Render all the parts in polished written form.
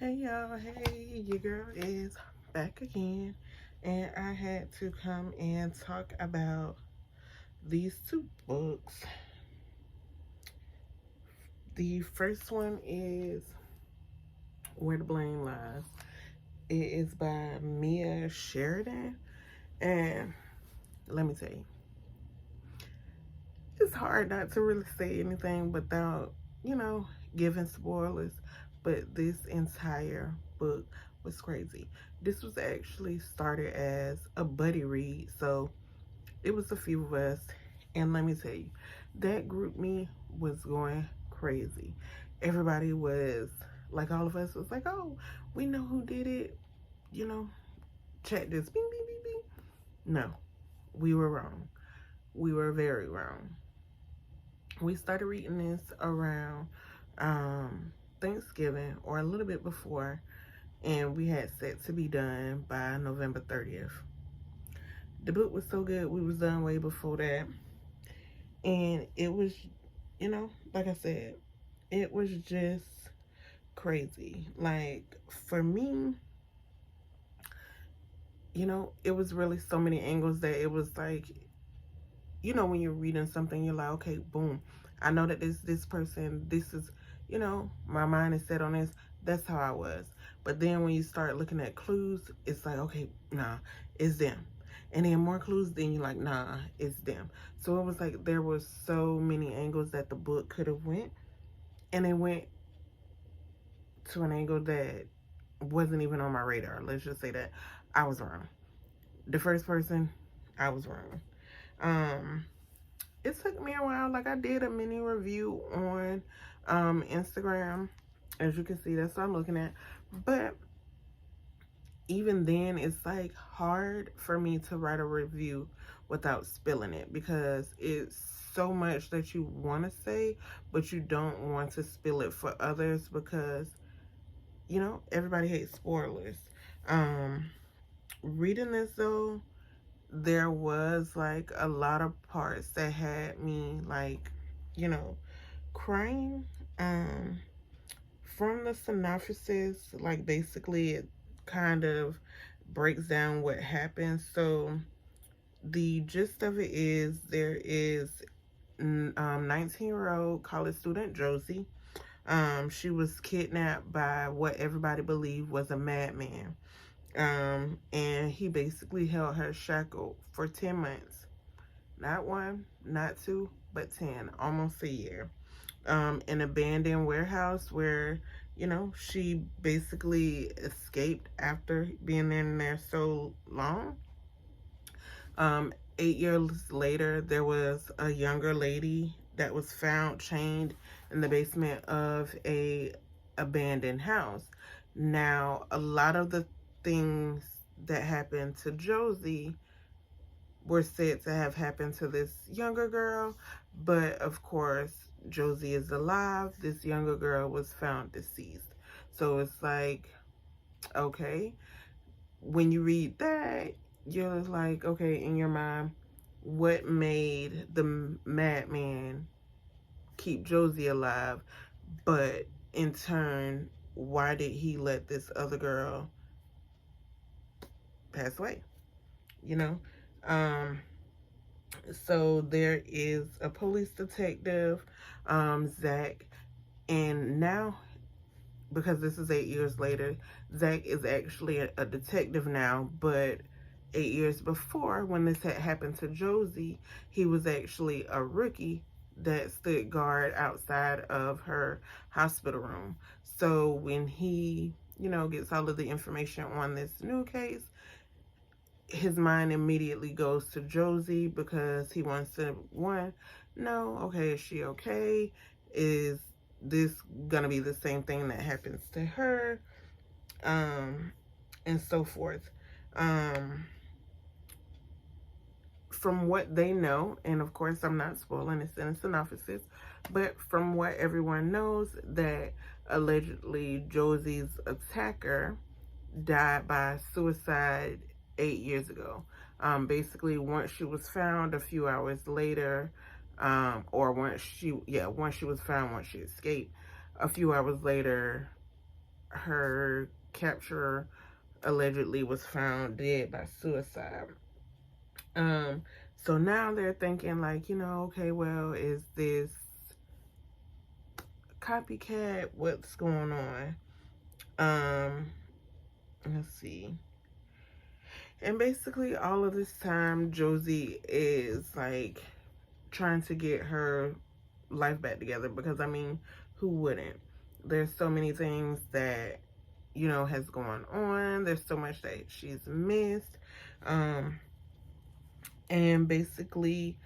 Hey y'all, hey, your girl is back again, and I had to come and talk about these two books. The first one is Where the Blame Lies. It is by Mia Sheridan, and let me tell you, it's hard not to really say anything without, you know, giving spoilers, but this entire book was crazy. This was actually started as a buddy read, so it was a few of us, and let me tell you, that group me was going crazy. Everybody was like, all of us was like, oh, we know who did it, you know, check this, bing, bing, bing, bing. No, we were wrong. We were very wrong. We started reading this around Thanksgiving or a little bit before, and we had set to be done by November 30th. The book was so good, we was done way before that. And it was, like I said, it was just crazy. Like, for me, it was really so many angles that it was like, when you're reading something, you're like, okay, boom. I know that this person, this is, my mind is set on this. That's how I was. But then when you start looking at clues, it's like, okay, nah, it's them. And then more clues, then you're like, nah, it's them. So it was like there was so many angles that the book could have went. And it went to an angle that wasn't even on my radar. Let's just say that I was wrong. The first person, I was wrong. Um, it took me a while. Like, I did a mini review on Instagram. As you can see, that's what I'm looking at. But even then, it's like hard for me to write a review without spilling it, because it's so much that you want to say, but you don't want to spill it for others, because everybody hates spoilers. Reading this though, there was like a lot of parts that had me like, crying. From the synopsis, like, basically it kind of breaks down what happened. So the gist of it is, there is 19-year-old college student Josie. She was kidnapped by what everybody believed was a madman. And he basically held her shackled for 10 months. Not one, not two, but 10, almost a year. An abandoned warehouse where, she basically escaped after being in there so long. 8 years later, there was a younger lady that was found chained in the basement of a abandoned house. Now, a lot of the things that happened to Josie were said to have happened to this younger girl, but of course, Josie is alive. This younger girl was found deceased. So it's like, okay, when you read that, you're like, okay, in your mind, what made the madman keep Josie alive? But in turn, why did he let this other girl pass away? You know? So there is a police detective, Zach, and now, because this is 8 years later, Zach is actually a detective now, but 8 years before, when this had happened to Josie, he was actually a rookie that stood guard outside of her hospital room. So when he, gets all of the information on this new case, his mind immediately goes to Josie, because he wants to, know, okay, is she okay? Is this gonna be the same thing that happens to her? And so forth. From what they know, and of course I'm not spoiling, it's in a synopsis, but from what everyone knows, that allegedly Josie's attacker died by suicide 8 years ago. Basically, once she was found a few hours later, or once she was found, once she escaped, a few hours later, her capturer allegedly was found dead by suicide. So now they're thinking like, okay, well, is this copycat? What's going on? Let's see. And basically all of this time Josie is like trying to get her life back together, because I mean, who wouldn't? There's so many things that has gone on. There's so much that she's missed. And basically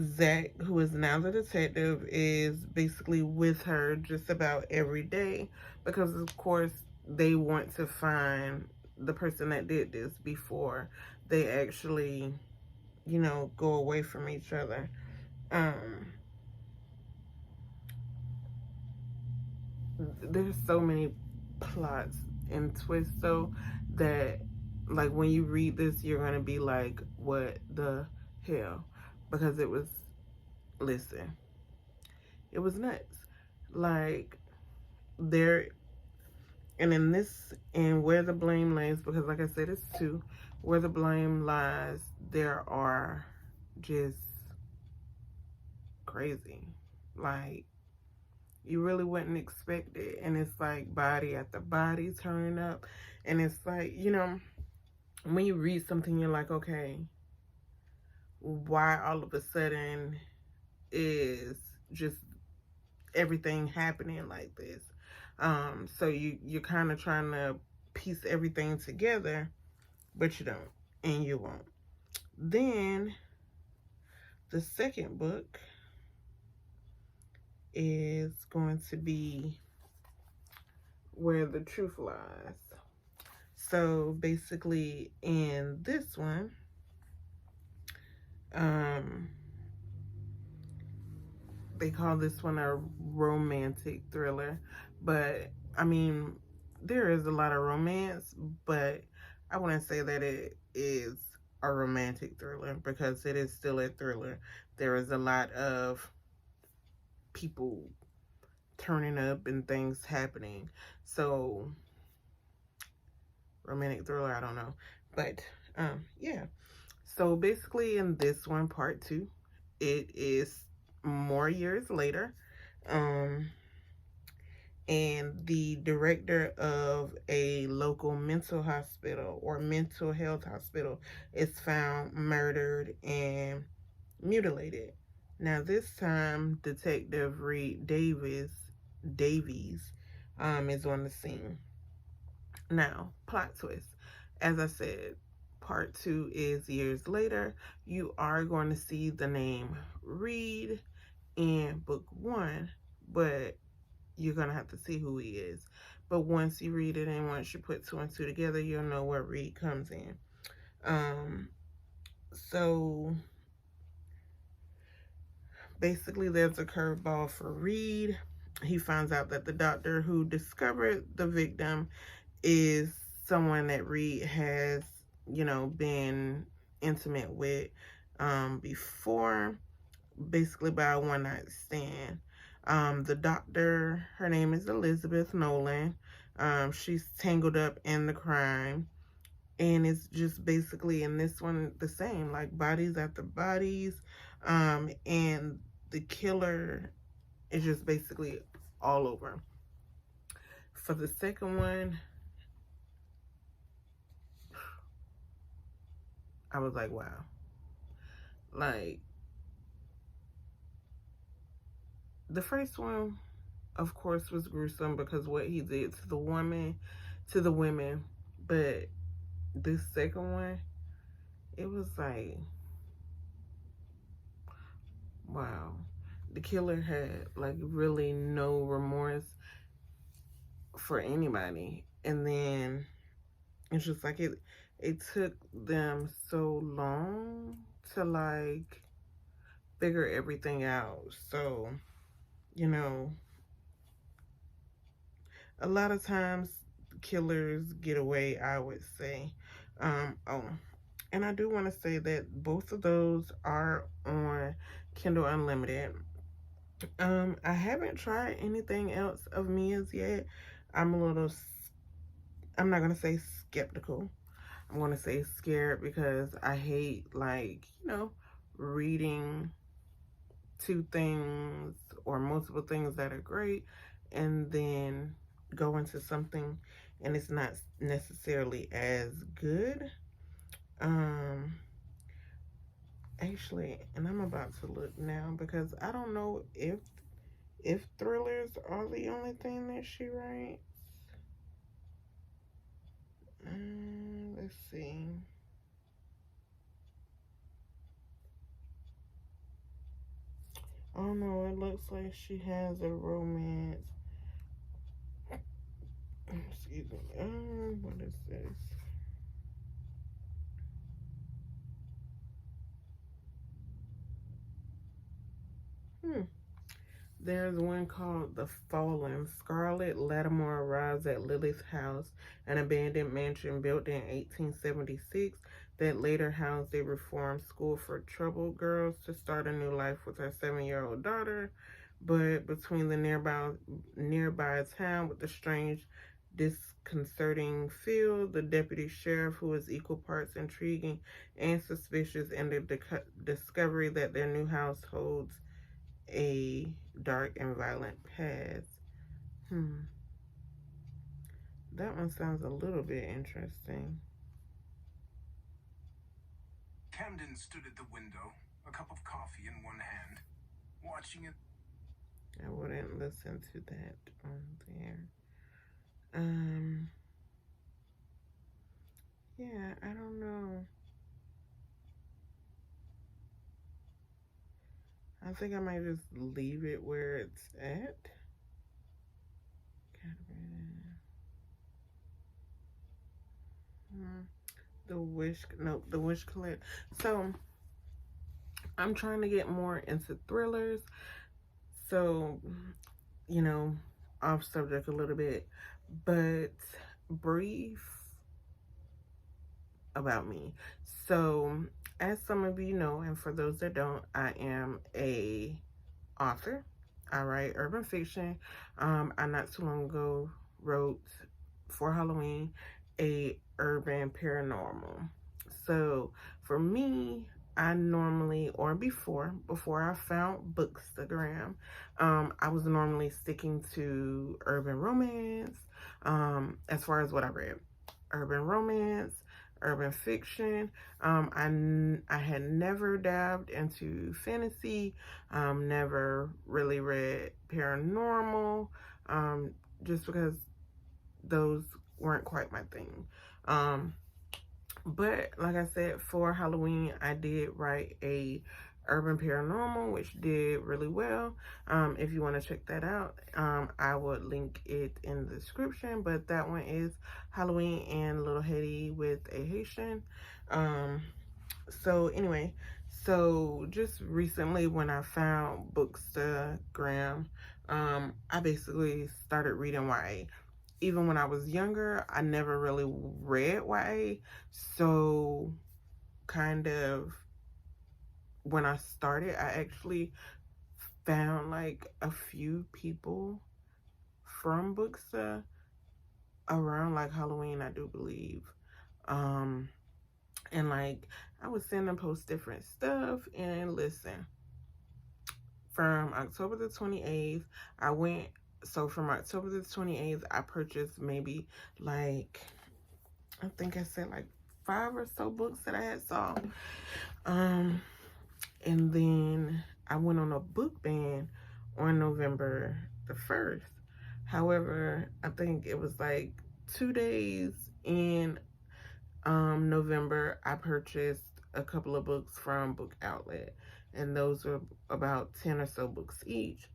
Zach, who is now the detective, is basically with her just about every day, because of course they want to find the person that did this before they actually go away from each other. There's so many plots and twists though that, like, when you read this you're gonna be like, what the hell? Because it was, listen, it was nuts. Like, there, and in this, and where the blame lies, because like I said, it's two. Where the blame lies, there are just crazy. Like, you really wouldn't expect it. And it's like body after body turning up. And it's like, when you read something, you're like, okay, why all of a sudden is just everything happening like this? So you're kind of trying to piece everything together, but you don't, and you won't. Then the second book is going to be Where the Truth Lies. So basically in this one, they call this one a romantic thriller, but I mean, there is a lot of romance, but I wouldn't say that it is a romantic thriller, because it is still a thriller. There is a lot of people turning up and things happening. So romantic thriller, I don't know, but yeah. So basically in this one, part 2, it is more years later, and the director of a local mental hospital or mental health hospital is found murdered and mutilated. Now this time Detective Reed Davies is on the scene. Now, plot twist. As I said, part 2 is years later. You are going to see the name Reed in book 1, but you're going to have to see who he is. But once you read it and once you put 2 and 2 together, you'll know where Reed comes in. So basically there's a curveball for Reed. He finds out that the doctor who discovered the victim is someone that Reed has, been intimate with before, basically by a one-night stand. The doctor, her name is Elizabeth Nolan. She's tangled up in the crime, and it's just basically in this one the same, like bodies after bodies, and the killer is just basically all over. For the second one, I was like, wow. Like, the first one, of course, was gruesome because what he did to the women, but this second one, it was like, wow. The killer had like really no remorse for anybody, and then it's just like it took them so long to like figure everything out. So, a lot of times killers get away, I would say. Oh, and I do want to say that both of those are on Kindle Unlimited. I haven't tried anything else of Mia's yet. I'm a little, I'm not going to say skeptical. I'm going to say scared because I hate, like, you know, reading two things or multiple things that are great and then go into something and it's not necessarily as good. Actually, and I'm about to look now because I don't know if thrillers are the only thing that she writes. Let's see. Oh no, it looks like she has a romance. Excuse me. What is this? There's one called The Fallen. Scarlett Lattimore arrives at Lily's house, an abandoned mansion built in 1876 that later housed a reform school for troubled girls to start a new life with her 7-year-old daughter. But between the nearby town with the strange, disconcerting feel, the deputy sheriff, who is equal parts intriguing and suspicious, and the discovery that their new house holds a dark and violent past. That one sounds a little bit interesting. Camden stood at the window, a cup of coffee in one hand, watching it. I wouldn't listen to that on there. Yeah, I don't know. I think I might just leave it where it's at. The Wish Collect. So I'm trying to get more into thrillers. So, you know, off subject a little bit, but brief about me. So, as some of you know, and for those that don't, I am a author. I write urban fiction. I not too long ago wrote for Halloween a urban paranormal. So for me, I normally, or before I found Bookstagram, I was normally sticking to urban romance. As far as what I read, urban romance, urban fiction. I had never dabbed into fantasy. Never really read paranormal. Just because those weren't quite my thing. But like I said, for Halloween, I did write a urban paranormal, which did really well. If you want to check that out, I would link it in the description. But that one is Halloween and Little Hetty with a Haitian. So anyway, so just recently when I found Bookstagram, I basically started reading YA. Even when I was younger, I never really read YA. So kind of when I started, I actually found like a few people from Booksta around like Halloween, I do believe. And like I would send them post different stuff. And listen, from October the 28th, I went, so from October the 28th, I purchased maybe like, I think I said like 5 or so books that I had saw. And then I went on a book ban on November the 1st. However, I think it was like 2 days in November, I purchased a couple of books from Book Outlet, and those were about 10 or so books each.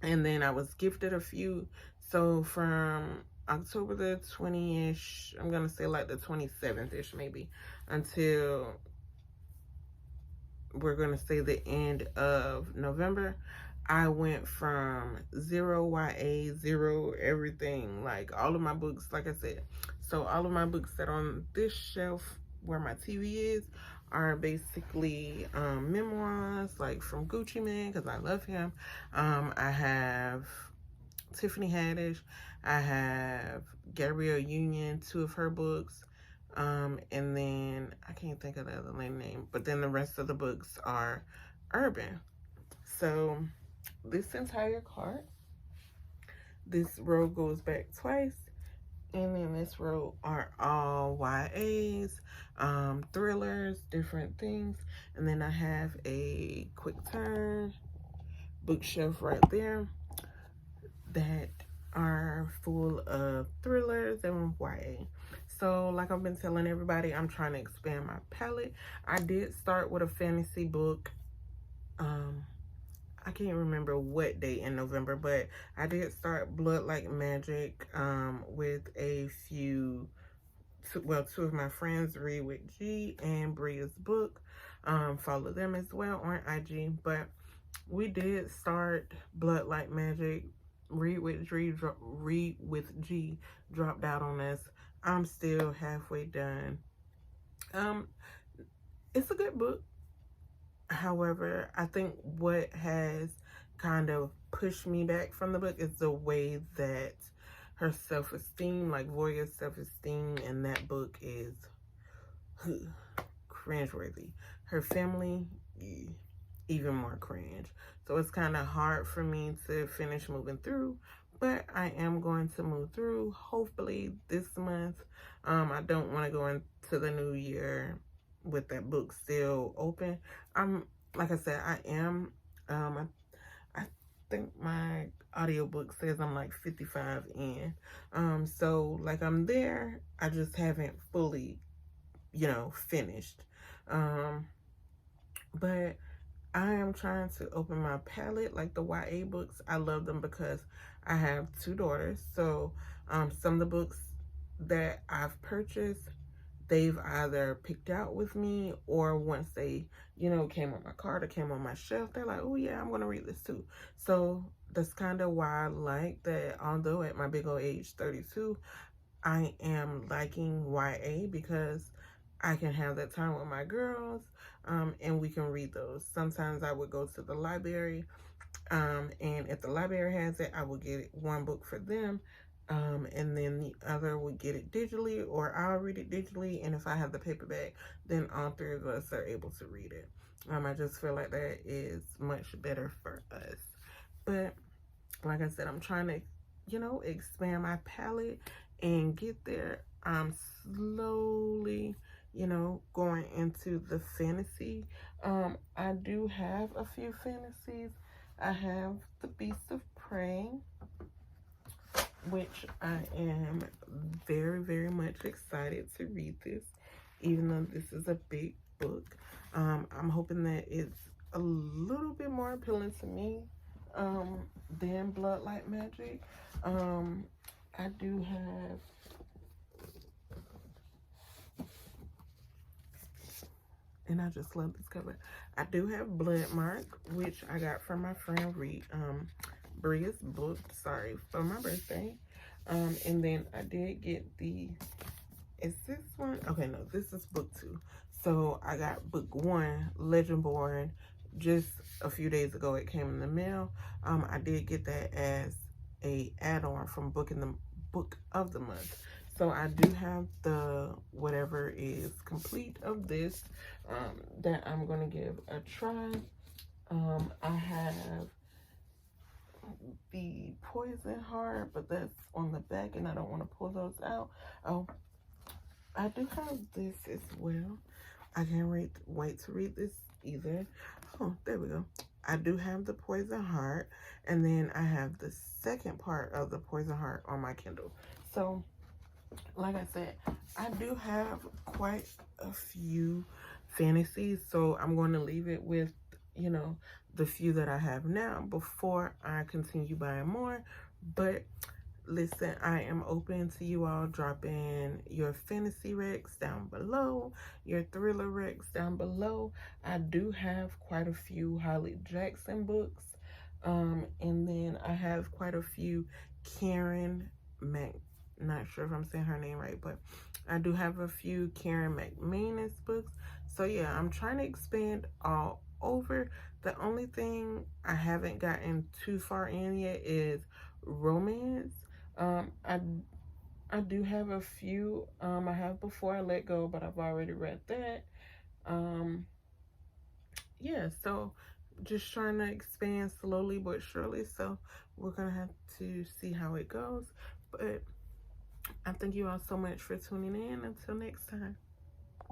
And then I was gifted a few. So from October the 20-ish, I'm gonna say like the 27th-ish maybe, until we're gonna say the end of November, I went from 0 YA, 0 everything, like all of my books, like I said. So all of my books that are on this shelf where my TV is are basically memoirs, like from Gucci Mane, because I love him. I have Tiffany Haddish. I have Gabrielle Union, 2 of her books. And then I can't think of the other name, but then the rest of the books are urban. So this entire cart, this row goes back twice, and then this row are all YAs, thrillers, different things. And then I have a quick turn bookshelf right there that are full of thrillers and YA. So like I've been telling everybody, I'm trying to expand my palette. I did start with a fantasy book. I can't remember what day in November, but I did start Blood Like Magic with a few, two of my friends, Read with G and Bria's book. Follow them as well on IG. But we did start Blood Like Magic. Read with G dropped out on us. I'm still halfway done. It's a good book. However, I think what has kind of pushed me back from the book is the way that her self-esteem, like Voya's self-esteem in that book, is cringeworthy. Her family, even more cringe. So it's kind of hard for me to finish moving through, but I am going to move through, hopefully this month. I don't want to go into the new year with that book still open. Like I said, I am, I think my audiobook says I'm like 55 in. So like I'm there, I just haven't fully, finished. But I am trying to open my palette, like the YA books. I love them because I have 2 daughters. So some of the books that I've purchased, they've either picked out with me, or once they, came on my cart or came on my shelf, they're like, oh yeah, I'm going to read this too. So that's kind of why I like that, although at my big old age, 32, I am liking YA, because I can have that time with my girls, and we can read those. Sometimes I would go to the library, and if the library has it, I will get one book for them, and then the other would get it digitally, or I'll read it digitally, and if I have the paperback, then all 3 of us are able to read it. I just feel like that is much better for us. But like I said, I'm trying to, expand my palette and get there. I'm slowly, going into the fantasy. I do have a few fantasies. I have The Beast of Prey, which I am very, very much excited to read this, even though this is a big book. I'm hoping that it's a little bit more appealing to me than Blood Like Magic. I do have and I just love this cover. I do have BloodMarked, which I got from my friend Bria's book, for my birthday. And then I did get is this one? Okay, no, this is book 2. So I got book 1, Legendborn, just a few days ago. It came in the mail. I did get that as a add-on from book of the month. So I do have the whatever is complete of this that I'm going to give a try. I have the Poison Heart, but that's on the back and I don't want to pull those out. Oh, I do have this as well. I can't wait to read this either. Oh, there we go. I do have the Poison Heart, and then I have the second part of the Poison Heart on my Kindle. So like I said, I do have quite a few fantasies, so I'm going to leave it with, the few that I have now before I continue buying more. But listen, I am open to you all dropping your fantasy recs down below, your thriller recs down below. I do have quite a few Holly Jackson books, and then I have quite a few Karen not sure if I'm saying her name right, but I do have a few Karen McManus books. So yeah, I'm trying to expand all over. The only thing I haven't gotten too far in yet is romance. I do have a few. I have Before I Let Go, but I've already read that. Yeah, so just trying to expand slowly but surely. So we're gonna have to see how it goes. But I thank you all so much for tuning in. Until next time.